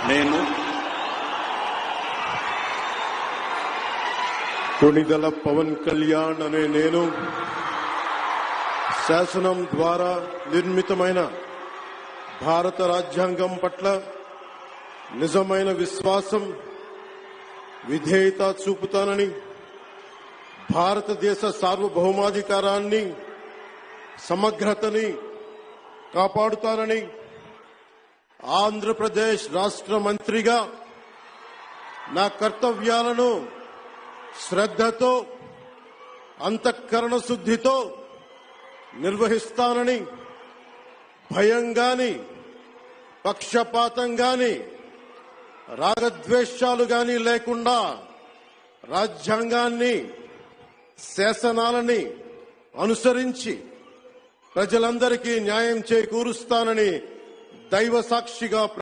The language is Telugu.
నేను కొణిదెల పవన్ కళ్యాణ్ అనే నేను శాసనం ద్వారా నిర్మితమైన భారత రాజ్యాంగం పట్ల నిజమైన విశ్వాసం, విధేయత చూపుతానని, భారతదేశ సార్వభౌమాధికారాన్ని, సమగ్రతని కాపాడుతానని, ఆంధ్రప్రదేశ్ రాష్ట్ర మంత్రిగా నా కర్తవ్యాలను శ్రద్ధతో, అంతఃకరణ శుద్ధితో నిర్వహిస్తానని, భయం గాని, పక్షపాతం గాని, రాగద్వేషాలు గాని లేకుండా రాజ్యాంగాన్ని, శాసనాలని అనుసరించి ప్రజలందరికీ న్యాయం చేకూరుస్తానని దైవ సాక్షిగా